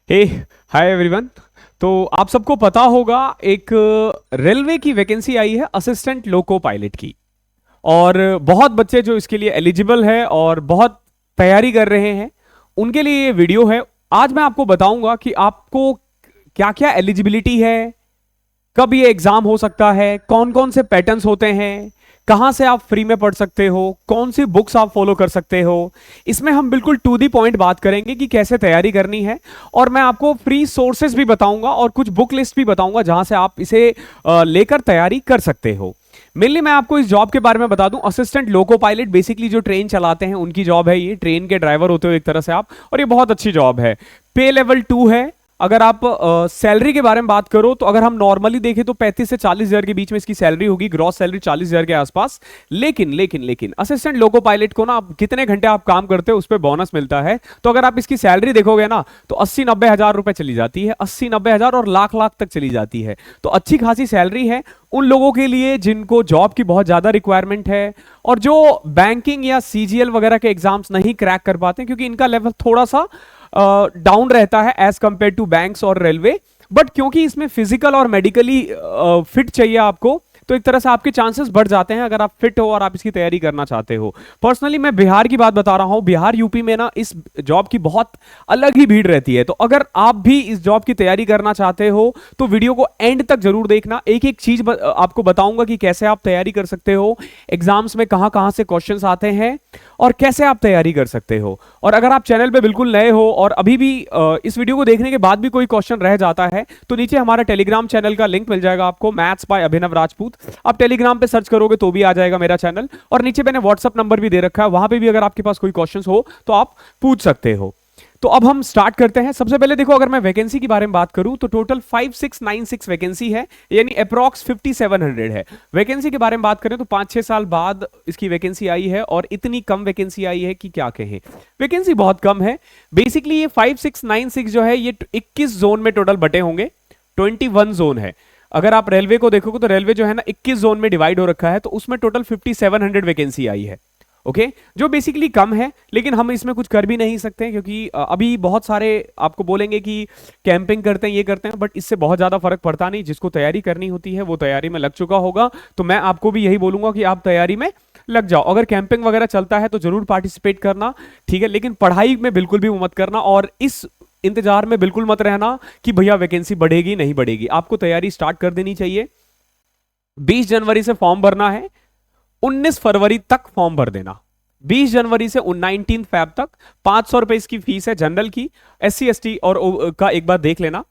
हे hi everyone. तो आप सबको पता होगा एक रेलवे की वैकेंसी आई है असिस्टेंट लोको पायलट की। और बहुत बच्चे जो इसके लिए एलिजिबल है और बहुत तैयारी कर रहे हैं उनके लिए ये वीडियो है। आज मैं आपको बताऊंगा कि आपको क्या क्या एलिजिबिलिटी है, कब ये एग्जाम हो सकता है, कौन कौन से पैटर्न्स होते हैं, कहां से आप फ्री में पढ़ सकते हो, कौन सी बुक्स आप फॉलो कर सकते हो। इसमें हम बिल्कुल टू दी पॉइंट बात करेंगे कि कैसे तैयारी करनी है। और मैं आपको फ्री सोर्सेज भी बताऊंगा और कुछ बुक लिस्ट भी बताऊंगा जहां से आप इसे लेकर तैयारी कर सकते हो। मेनली मैं आपको इस जॉब के बारे में बता दूं, असिस्टेंट लोको पायलट बेसिकली जो ट्रेन चलाते हैं उनकी जॉब है। ये ट्रेन के ड्राइवर होते हो एक तरह से आप, और ये बहुत अच्छी जॉब है। पे लेवल 2 है। अगर आप सैलरी के बारे में बात करो तो अगर हम नॉर्मली देखें तो 35 से 40 हजार के बीच में इसकी सैलरी होगी, ग्रॉस सैलरी 40 हजार के आसपास। लेकिन लेकिन लेकिन असिस्टेंट लोको पायलट को ना, आप कितने घंटे आप काम करते हो उस पर बोनस मिलता है। तो अगर आप इसकी सैलरी देखोगे ना तो 80-90 हजार रुपए चली जाती है, 80-90 हजार और लाख लाख तक चली जाती है। तो अच्छी खासी सैलरी है उन लोगों के लिए जिनको जॉब की बहुत ज्यादा रिक्वायरमेंट है और जो बैंकिंग या सीजीएल वगैरह के एग्जाम्स नहीं क्रैक कर पाते, क्योंकि इनका लेवल थोड़ा सा डाउन रहता है एज कंपेयर टू बैंक्स और रेलवे। बट क्योंकि इसमें फिजिकल और मेडिकली फिट चाहिए आपको, तो एक तरह से आपके चांसेस बढ़ जाते हैं अगर आप फिट हो और आप इसकी तैयारी करना चाहते हो। पर्सनली मैं बिहार की बात बता रहा हूं। बिहार यूपी में ना इस जॉब की बहुत अलग ही भीड़ रहती है। तो अगर आप भी इस जॉब की तैयारी करना चाहते हो तो वीडियो को एंड तक जरूर देखना। एक एक चीज आपको बताऊंगा कि कैसे आप तैयारी कर सकते हो, एग्जाम्स में कहां कहां से क्वेश्चंस आते हैं और कैसे आप तैयारी कर सकते हो। और अगर आप चैनल पे बिल्कुल नए हो और अभी भी इस वीडियो को देखने के बाद भी कोई क्वेश्चन रह जाता है तो नीचे हमारा टेलीग्राम चैनल का लिंक मिल जाएगा आपको, मैथ्स बाय अभिनव राजपूत। आप टेलीग्राम पे सर्च करोगे तो भी आ जाएगा मेरा चैनल। और नीचे मैंने व्हाट्सअप नंबर भी दे रखा है, वहां पे भी अगर आपके पास कोई क्वेश्चन हो तो आप पूछ सकते हो। तो अब हम स्टार्ट करते हैं। सबसे पहले देखो, अगर मैं वैकेंसी के बारे में बात करूं तो टोटल 5696 वैकेंसी है, यानी अप्रॉक्स 5700 है। वैकेंसी के बारे में बात करें तो 5-6 साल बाद इसकी वैकेंसी आई है और इतनी कम वैकेंसी आई है कि क्या कहें। वैकेंसी बहुत कम है। बेसिकली ये 5696 जो है ये 21 जोन में टोटल बटे होंगे। 21 जोन है। अगर आप रेलवे को देखोगे तो रेलवे जो है ना 21 जोन में डिवाइड हो रखा है, तो उसमें टोटल 5700 वैकेंसी आई है। ओके, जो बेसिकली कम है, लेकिन हम इसमें कुछ कर भी नहीं सकते क्योंकि अभी बहुत सारे आपको बोलेंगे कि कैंपिंग करते हैं, ये करते हैं, बट इससे बहुत ज्यादा फर्क पड़ता नहीं। जिसको तैयारी करनी होती है वो तैयारी में लग चुका होगा। तो मैं आपको भी यही बोलूंगा कि आप तैयारी में लग जाओ। अगर कैंपिंग वगैरह चलता है तो जरूर पार्टिसिपेट करना, ठीक है, लेकिन पढ़ाई में बिल्कुल भी मत करना। और इस इंतजार में बिल्कुल मत रहना कि भैया वैकेंसी बढ़ेगी नहीं बढ़ेगी। आपको तैयारी स्टार्ट कर देनी चाहिए। 20 जनवरी से फॉर्म भरना है, 19 फरवरी तक फॉर्म भर देना। 20 जनवरी से 19 फैब तक 500 रुपए इसकी फीस है जनरल की। SC ST और का एक बार देख लेना।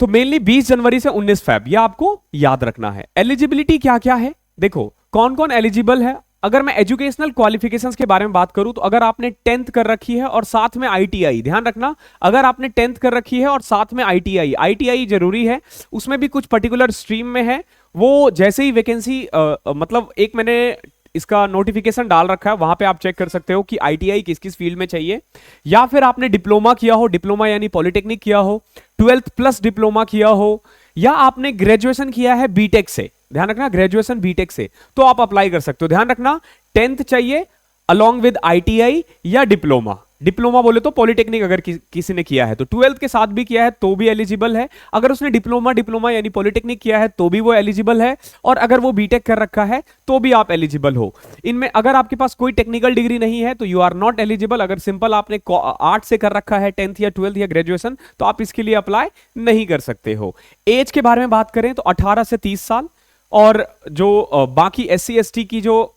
तो मेनली 20 जनवरी से 19 फैब, यह आपको याद रखना है। एलिजिबिलिटी क्या क्या है देखो, कौन कौन एलिजिबल है। अगर मैं एजुकेशनल क्वालिफिकेशंस के बारे में बात करूं तो अगर आपने 10th कर रखी है और साथ में ITI, ध्यान रखना, अगर आपने 10th कर रखी है और साथ में ITI जरूरी है। उसमें भी कुछ पर्टिकुलर स्ट्रीम में है, वो जैसे ही वैकेंसी मतलब एक मैंने इसका नोटिफिकेशन डाल रखा है, वहां पे आप चेक कर सकते हो कि ITI किस किस फील्ड में चाहिए। या फिर आपने डिप्लोमा किया हो, डिप्लोमा यानी पॉलिटेक्निक किया हो, 12th प्लस डिप्लोमा किया हो, या आपने ग्रेजुएशन किया है बीटेक से, ध्यान रखना ग्रेजुएशन बीटेक से, तो आप अप्लाई कर सकते हो। ध्यान रखना 10th चाहिए अलॉन्ग विद ITI या डिप्लोमा। डिप्लोमा बोले तो पॉलिटेक्निक अगर किसी ने किया है तो 12th के साथ भी किया है तो भी एलिजिबल है। अगर उसने डिप्लोमा यानी पॉलिटेक्निक किया है तो भी वो एलिजिबल है। और अगर वो बीटेक कर रखा है तो भी आप एलिजिबल हो। इनमें अगर आपके पास कोई टेक्निकल डिग्री नहीं है तो यू आर नॉट एलिजिबल। अगर सिंपल आपने आर्ट से कर रखा है 10th या 12th या ग्रेजुएशन, तो आप इसके लिए अप्लाई नहीं कर सकते हो। एज के बारे में बात करें तो 18 से 30 साल। और जो बाकी SC ST की जो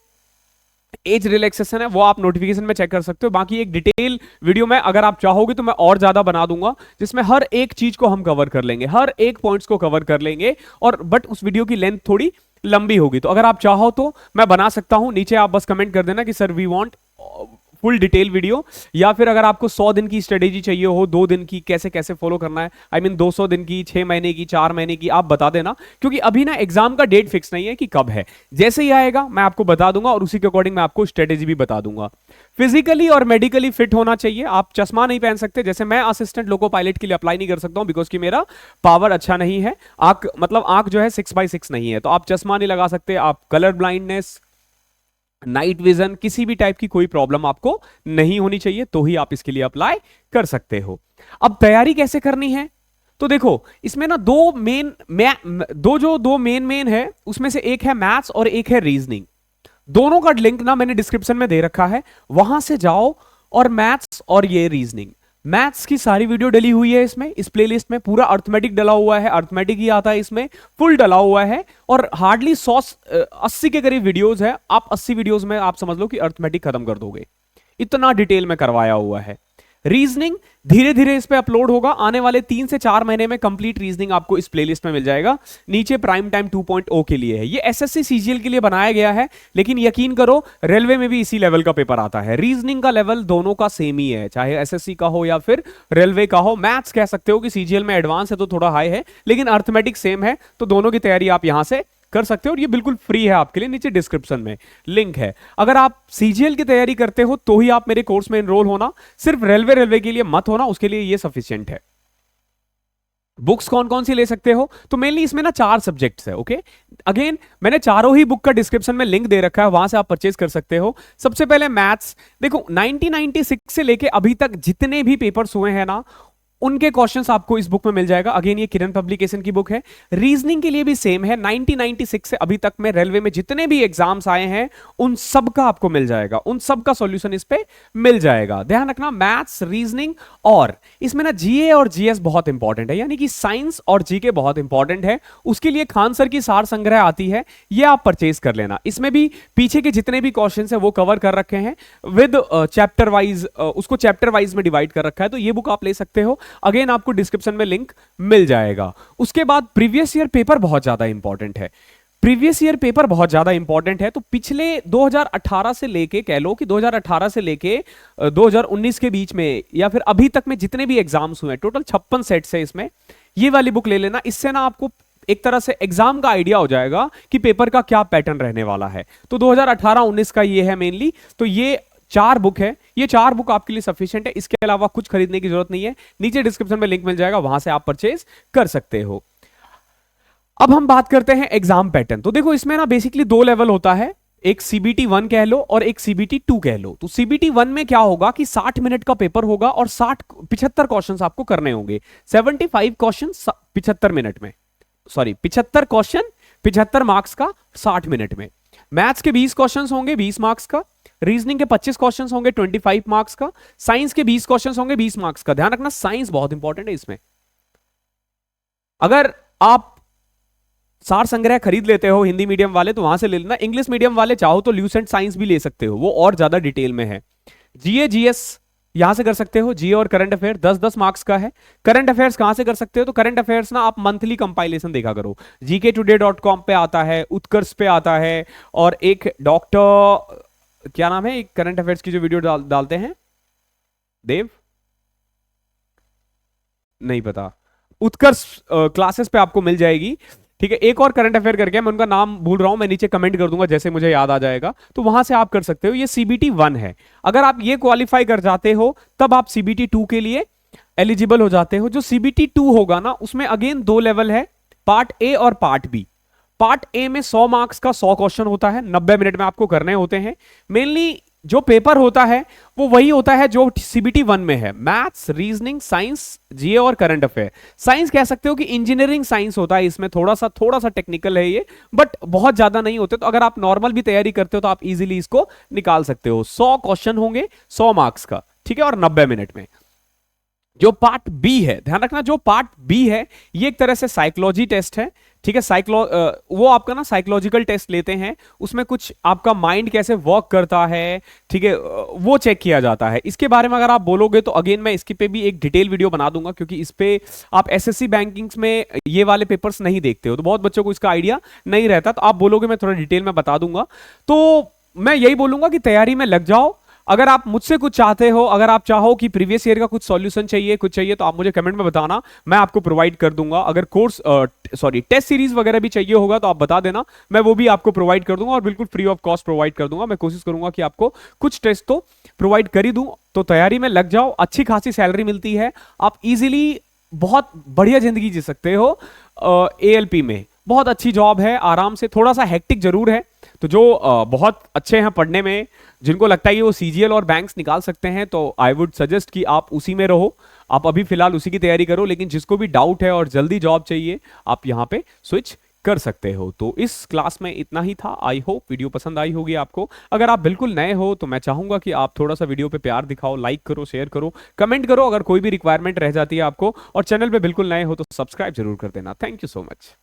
एज रिलैक्सेशन है वो आप नोटिफिकेशन में चेक कर सकते हो। बाकी एक डिटेल वीडियो में अगर आप चाहोगे तो मैं और ज्यादा बना दूंगा, जिसमें हर एक चीज को हम कवर कर लेंगे, हर एक पॉइंट्स को कवर कर लेंगे। और बट उस वीडियो की लेंथ थोड़ी लंबी होगी, तो अगर आप चाहो तो मैं बना सकता हूं। नीचे आप बस कमेंट कर देना कि sir we want full detail video. या फिर अगर आपको 100 दिन की स्ट्रेटेजी चाहिए हो, 2 दिन की कैसे कैसे फॉलो करना है, आई मीन 200 दिन की, 6 महीने की, 4 महीने की, आप बता देना। क्योंकि अभी ना एग्जाम का डेट फिक्स नहीं है कि कब है। जैसे ही आएगा मैं आपको बता दूंगा और उसी के अकॉर्डिंग मैं आपको स्ट्रेटेजी भी बता दूंगा। फिजिकली और मेडिकली फिट होना चाहिए। आप चश्मा नहीं पहन सकते। जैसे मैं असिस्टेंट लोको पायलट के लिए अप्लाई नहीं कर सकता हूं बिकॉज कि मेरा पावर अच्छा नहीं है। आंख मतलब आंख जो है 6/6 नहीं है, तो आप चश्मा नहीं लगा सकते। आप कलर ब्लाइंडनेस नाइट विजन, किसी भी टाइप की कोई प्रॉब्लम आपको नहीं होनी चाहिए, तो ही आप इसके लिए अप्लाई कर सकते हो। अब तैयारी कैसे करनी है, तो देखो इसमें ना दो मेन है, उसमें से एक है मैथ्स और एक है रीजनिंग। दोनों का लिंक ना मैंने डिस्क्रिप्शन में दे रखा है, वहां से जाओ और मैथ्स और ये रीजनिंग, मैथ्स की सारी वीडियो डली हुई है इसमें, इस प्लेलिस्ट में पूरा अर्थमेटिक डला हुआ है, अर्थमेटिक ही आता है इसमें, फुल डला हुआ है। और हार्डली 80 के करीब वीडियोस है, आप 80 वीडियोस में आप समझ लो कि अर्थमेटिक खत्म कर दोगे, इतना डिटेल में करवाया हुआ है। रीजनिंग धीरे धीरे इस पे अपलोड होगा, आने वाले 3 से 4 महीने में कंप्लीट रीजनिंग आपको इस प्लेलिस्ट में मिल जाएगा। नीचे प्राइम टाइम 2.0 के लिए है, ये एसएससी सीजीएल के लिए बनाया गया है, लेकिन यकीन करो रेलवे में भी इसी लेवल का पेपर आता है। रीजनिंग का लेवल दोनों का सेम ही है, चाहे एसएससी का हो या फिर रेलवे का हो। मैथ्स कह सकते हो कि सीजीएल में एडवांस है तो थोड़ा हाई है, लेकिन अर्थमेटिक सेम है, तो दोनों की तैयारी आप यहां से कर सकते हो और ये बिल्कुल फ्री है आपके लिए, नीचे डिस्क्रिप्शन में लिंक है। अगर आप सीजीएल की तैयारी करते हो तो ही आप मेरे कोर्स में एनरोल होना, सिर्फ रेलवे के लिए मत होना, उसके लिए ये सफिशिएंट है। बुक्स कौन कौन सी ले सकते हो, तो मेनली इसमें ना 4 सब्जेक्ट्स है। ओके, अगेन मैंने चारों ही बुक का डिस्क्रिप्शन में लिंक दे रखा है, वहां से आप परचेज कर सकते हो। सबसे पहले मैथ्स, देखो 1996 से लेके अभी तक जितने भी पेपर्स हुए हैं ना, उनके क्वेश्चंस आपको इस बुक में मिल जाएगा। अगेन ये किरण पब्लिकेशन की बुक है। रीजनिंग के लिए भी सेम है, 1996 से अभी तक में रेलवे में जितने भी एग्जाम्स आए हैं उन सब का आपको मिल जाएगा, उन सब का सॉल्यूशन इस पे मिल जाएगा। ध्यान रखना, मैथ्स, रीजनिंग और इसमें ना जीए और जीएस बहुत इंपॉर्टेंट है, यानी कि साइंस और जीके बहुत इंपॉर्टेंट है। उसके लिए खान सर की सार संग्रह आती है, ये आप परचेज कर लेना। इसमें भी पीछे के जितने भी क्वेश्चन है वो कवर कर रखे हैं विद चैप्टर वाइज, उसको चैप्टर वाइज में डिवाइड कर रखा है, तो ये बुक आप ले सकते हो। अगेन आपको डिस्क्रिप्शन में लिंक मिल जाएगा। उसके बाद प्रीवियस ईयर पेपर बहुत ज्यादा इंपॉर्टेंट है, प्रीवियस ईयर पेपर बहुत ज्यादा इंपॉर्टेंट है। तो पिछले 2018 से लेके, कह लो कि 2018 से लेके 2019 के बीच में या फिर अभी तक में जितने भी एग्जाम्स हुए, टोटल 56 सेट्स है इसमें, ये वाली बुक ले लेना। इससे ना आपको एक तरह से एग्जाम का आइडिया हो जाएगा कि पेपर का क्या पैटर्न रहने वाला है। तो 2018-19 का ये है मेनली, तो ये 4 बुक है, ये 4 बुक आपके लिए सफिशिएंट है, इसके अलावा कुछ खरीदने की जरूरत नहीं है। नीचे डिस्क्रिप्शन में लिंक मिल जाएगा, वहां से आप परचेज कर सकते हो। अब हम बात करते हैं एग्जाम पैटर्न। तो देखो इसमें ना बेसिकली 2 लेवल होता है, एक सीबीटी 1 कह लो और एक सीबीटी 2 कह लो। तो सीबीटी 1 में क्या होगा कि 60 मिनट का पेपर होगा और 75 क्वेश्चन आपको करने होंगे। 75 क्वेश्चन 75 मिनट में, सॉरी 75 क्वेश्चन 75 मार्क्स का 60 मिनट में। मैथ्स के 20 क्वेश्चन होंगे 20 मार्क्स का, रीजनिंग के 25 क्वेश्चन होंगे 25 मार्क्स का, साइंस के 20 क्वेश्चन होंगे 20 मार्क्स का। ध्यान रखना, साइंस बहुत इंपॉर्टेंट है इसमें। अगर आप सार संग्रह खरीद लेते हो हिंदी मीडियम वाले तो वहां से ले लेना, इंग्लिश मीडियम वाले चाहो तो ल्यूसेंट साइंस भी ले सकते हो, वो और ज्यादा डिटेल में है। जीए जीएस यहां से कर सकते हो, जीए और करंट अफेयर 10-10 मार्क्स का है। करंट अफेयर्स कहां से कर सकते हो, तो करंट अफेयर्स ना आप मंथली कंपाइलेशन देखा करो, gktoday.com पे आता है, उत्कर्ष पे आता है, और एक डॉक्टर क्या नाम है, एक करंट अफेयर्स की जो वीडियो डालते हैं, देव नहीं पता, उत्कर्ष क्लासेस पे आपको मिल जाएगी। ठीक है, एक और करंट अफेयर करके मैं उनका नाम भूल रहा हूं, मैं नीचे कमेंट कर दूंगा जैसे मुझे याद आ जाएगा, तो वहां से आप कर सकते हो। ये सीबीटी 1 है, अगर आप ये क्वालिफाई कर जाते हो तब आप सीबीटी 2 के लिए एलिजिबल हो जाते हो। जो सीबीटी 2 होगा ना, उसमें अगेन 2 लेवल है, पार्ट ए और पार्ट बी। पार्ट ए में 100 मार्क्स का 100 क्वेश्चन होता है, 90 मिनट में आपको करने होते हैं। मेनली जो पेपर होता है वो वही होता है जो सीबीटी 1 में है, मैथ्स, रीजनिंग, साइंस, जीए और करंट अफेयर। साइंस कह सकते हो कि इंजीनियरिंग साइंस होता है, इसमें थोड़ा सा टेक्निकल है ये, बट बहुत ज्यादा नहीं होते। तो अगर आप नॉर्मल भी तैयारी करते हो तो आप इजीली इसको निकाल सकते हो। 100 क्वेश्चन होंगे 100 मार्क्स का, ठीक है, और 90 मिनट में। जो पार्ट बी है, ध्यान रखना, जो पार्ट बी है ये एक तरह से साइकोलॉजी टेस्ट है, ठीक है। वो आपका ना साइकोलॉजिकल टेस्ट लेते हैं, उसमें कुछ आपका माइंड कैसे वर्क करता है, ठीक है, वो चेक किया जाता है। इसके बारे में अगर आप बोलोगे तो अगेन मैं इसके पे भी एक डिटेल वीडियो बना दूंगा, क्योंकि इस पे आप एसएससी बैंकिंग्स में ये वाले पेपर्स नहीं देखते हो, तो बहुत बच्चों को इसका आइडिया नहीं रहता, तो आप बोलोगे मैं थोड़ा डिटेल में बता दूंगा। तो मैं यही बोलूंगा कि तैयारी में लग जाओ। अगर आप मुझसे कुछ चाहते हो, अगर आप चाहो कि प्रीवियस ईयर का कुछ सॉल्यूशन चाहिए, कुछ चाहिए, तो आप मुझे कमेंट में बताना, मैं आपको प्रोवाइड कर दूंगा। अगर कोर्स टेस्ट सीरीज वगैरह भी चाहिए होगा तो आप बता देना, मैं वो भी आपको प्रोवाइड कर दूंगा और बिल्कुल फ्री ऑफ कॉस्ट प्रोवाइड कर दूंगा। मैं कोशिश करूंगा कि आपको कुछ टेस्ट तो प्रोवाइड कर ही दूं। तो तैयारी में लग जाओ, अच्छी खासी सैलरी मिलती है, आप इजीली बहुत बढ़िया जिंदगी जी सकते हो। एएलपी में बहुत अच्छी जॉब है, आराम से, थोड़ा सा हेक्टिक जरूर है, तो जो बहुत अच्छे हैं पढ़ने में, जिनको लगता है कि वो सीजीएल और बैंक्स निकाल सकते हैं, तो आई वुड सजेस्ट कि आप उसी में रहो। आप अभी फिलहाल उसी की तैयारी करो, लेकिन जिसको भी डाउट है और जल्दी जॉब चाहिए, आप यहाँ पे स्विच कर सकते हो। तो इस क्लास में इतना ही था। आई होप वीडियो पसंद आई होगी आपको। अगर आप बिल्कुल नए हो तो मैं चाहूंगा कि आप थोड़ा सा वीडियो पे प्यार दिखाओ, लाइक करो, शेयर करो, कमेंट करो अगर कोई भी रिक्वायरमेंट रह जाती है आपको, और चैनल पे बिल्कुल नए हो तो सब्सक्राइब जरूर कर देना। Thank you so much.